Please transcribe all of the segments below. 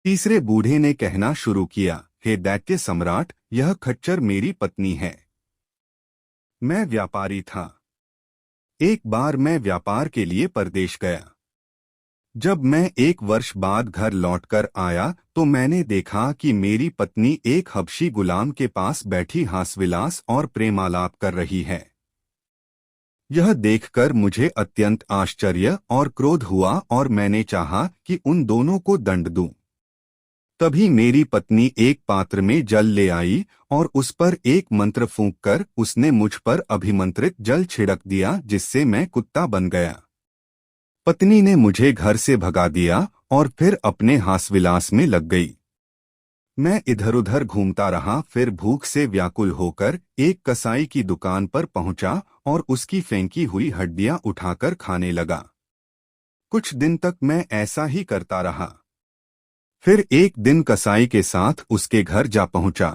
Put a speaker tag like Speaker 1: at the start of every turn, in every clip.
Speaker 1: तीसरे बूढ़े ने कहना शुरू किया, हे दैत्य सम्राट, यह खच्चर मेरी पत्नी है। मैं व्यापारी था। एक बार मैं व्यापार के लिए परदेश गया। जब मैं 1 वर्ष बाद घर लौटकर आया तो मैंने देखा कि मेरी पत्नी एक हबशी गुलाम के पास बैठी हासविलास और प्रेमालाप कर रही है। यह देखकर मुझे अत्यंत आश्चर्य और क्रोध हुआ और मैंने चाहा कि उन दोनों को दंड दूं। तभी मेरी पत्नी एक पात्र में जल ले आई और उस पर एक मंत्र फूंककर उसने मुझ पर अभिमंत्रित जल छिड़क दिया, जिससे मैं कुत्ता बन गया। पत्नी ने मुझे घर से भगा दिया और फिर अपने हासविलास में लग गई। मैं इधर उधर घूमता रहा, फिर भूख से व्याकुल होकर एक कसाई की दुकान पर पहुंचा और उसकी फेंकी हुई हड्डियां उठाकर खाने लगा। कुछ दिन तक मैं ऐसा ही करता रहा। फिर एक दिन कसाई के साथ उसके घर जा पहुंचा।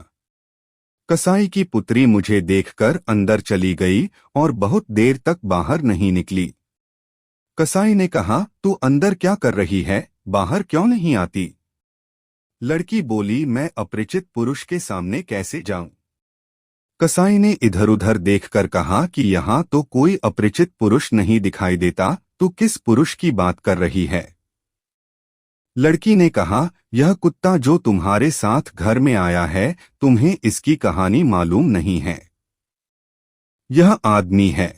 Speaker 1: कसाई की पुत्री मुझे देखकर अंदर चली गई और बहुत देर तक बाहर नहीं निकली। कसाई ने कहा, तू अंदर क्या कर रही है, बाहर क्यों नहीं आती? लड़की बोली, मैं अपरिचित पुरुष के सामने कैसे जाऊं? कसाई ने इधर उधर देखकर कहा कि यहाँ तो कोई अपरिचित पुरुष नहीं दिखाई देता, तू किस पुरुष की बात कर रही है? लड़की ने कहा, यह कुत्ता जो तुम्हारे साथ घर में आया है, तुम्हें इसकी कहानी मालूम नहीं है। यह आदमी है।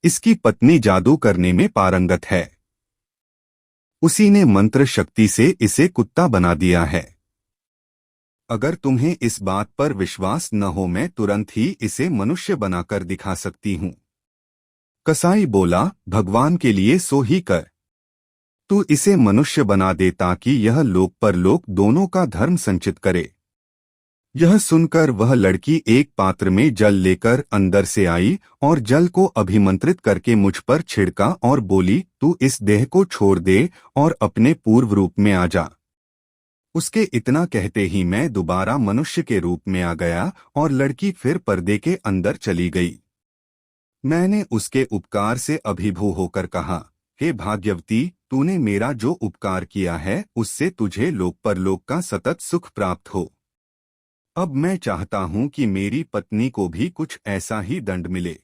Speaker 1: इसकी पत्नी जादू करने में पारंगत है। उसी ने मंत्र शक्ति से इसे कुत्ता बना दिया है। अगर तुम्हें इस बात पर विश्वास न हो, मैं तुरंत ही इसे मनुष्य बनाकर दिखा सकती हूँ। कसाई बोला, भगवान के लिए सो ही कर। तू इसे मनुष्य बना दे ताकि यह लोक परलोक दोनों का धर्म संचित करे। यह सुनकर वह लड़की एक पात्र में जल लेकर अंदर से आई और जल को अभिमंत्रित करके मुझ पर छिड़का और बोली, तू इस देह को छोड़ दे और अपने पूर्व रूप में आ जा। उसके इतना कहते ही मैं दोबारा मनुष्य के रूप में आ गया और लड़की फिर पर्दे के अंदर चली गई। मैंने उसके उपकार से अभिभू होकर कहा, हे भाग्यवती, तूने मेरा जो उपकार किया है उससे तुझे लोक परलोक का सतत सुख प्राप्त हो। अब मैं चाहता हूं कि मेरी पत्नी को भी कुछ ऐसा ही दंड मिले।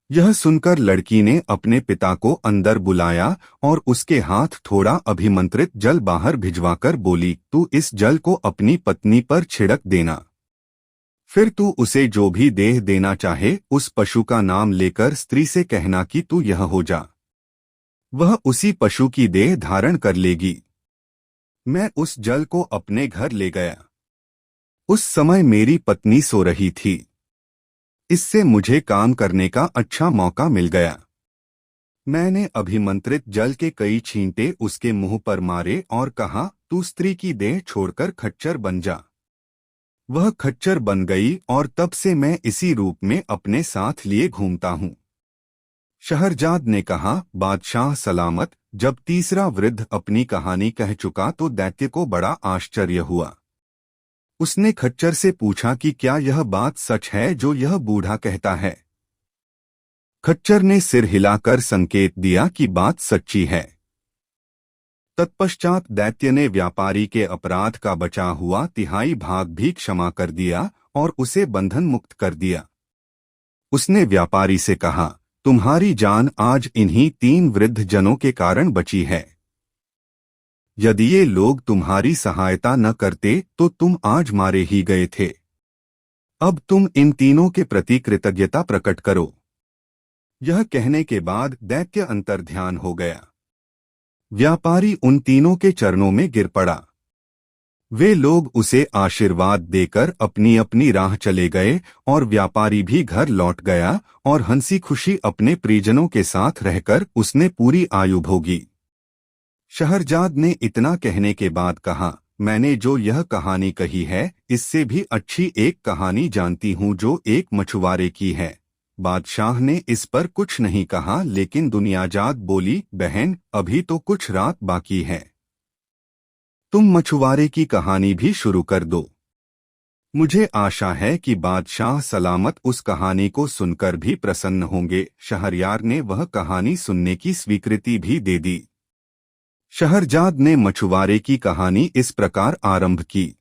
Speaker 1: यह सुनकर लड़की ने अपने पिता को अंदर बुलाया और उसके हाथ थोड़ा अभिमंत्रित जल बाहर भिजवाकर बोली, तू इस जल को अपनी पत्नी पर छिड़क देना। फिर तू उसे जो भी देह देना चाहे उस पशु का नाम लेकर स्त्री से कहना कि तू यह हो जा। वह उसी पशु की देह धारण कर लेगी। मैं उस जल को अपने घर ले गया। उस समय मेरी पत्नी सो रही थी। इससे मुझे काम करने का अच्छा मौका मिल गया। मैंने अभिमंत्रित जल के कई छींटे उसके मुंह पर मारे और कहा, तू स्त्री की देह छोड़कर खच्चर बन जा। वह खच्चर बन गई और तब से मैं इसी रूप में अपने साथ लिए घूमता हूँ। शहरजाद ने कहा, बादशाह सलामत। जब तीसरा वृद्ध अपनी कहानी कह चुका तो दैत्य को बड़ा आश्चर्य हुआ। उसने खच्चर से पूछा कि क्या यह बात सच है जो यह बूढ़ा कहता है? खच्चर ने सिर हिलाकर संकेत दिया कि बात सच्ची है। तत्पश्चात दैत्य ने व्यापारी के अपराध का बचा हुआ तिहाई भाग भी क्षमा कर दिया और उसे बंधन मुक्त कर दिया। उसने व्यापारी से कहा, तुम्हारी जान आज इन्हीं 3 वृद्ध जनों के कारण बची है। यदि ये लोग तुम्हारी सहायता न करते तो तुम आज मारे ही गए थे। अब तुम इन तीनों के प्रति कृतज्ञता प्रकट करो। यह कहने के बाद दैत्य अंतर्ध्यान हो गया। व्यापारी उन तीनों के चरणों में गिर पड़ा। वे लोग उसे आशीर्वाद देकर अपनी अपनी राह चले गए और व्यापारी भी घर लौट गया और हंसी खुशी अपने परिजनों के साथ रहकर उसने पूरी आयु भोगी। शहरजाद ने इतना कहने के बाद कहा, मैंने जो यह कहानी कही है इससे भी अच्छी एक कहानी जानती हूँ जो एक मछुआरे की है। बादशाह ने इस पर कुछ नहीं कहा, लेकिन दुनियाजाद बोली, बहन, अभी तो कुछ रात बाकी है। तुम मछुआरे की कहानी भी शुरू कर दो। मुझे आशा है कि बादशाह सलामत उस कहानी को सुनकर भी प्रसन्न होंगे। शहरयार ने वह कहानी सुनने की स्वीकृति भी दे दी। शहरजाद ने मछुआरे की कहानी इस प्रकार आरंभ की।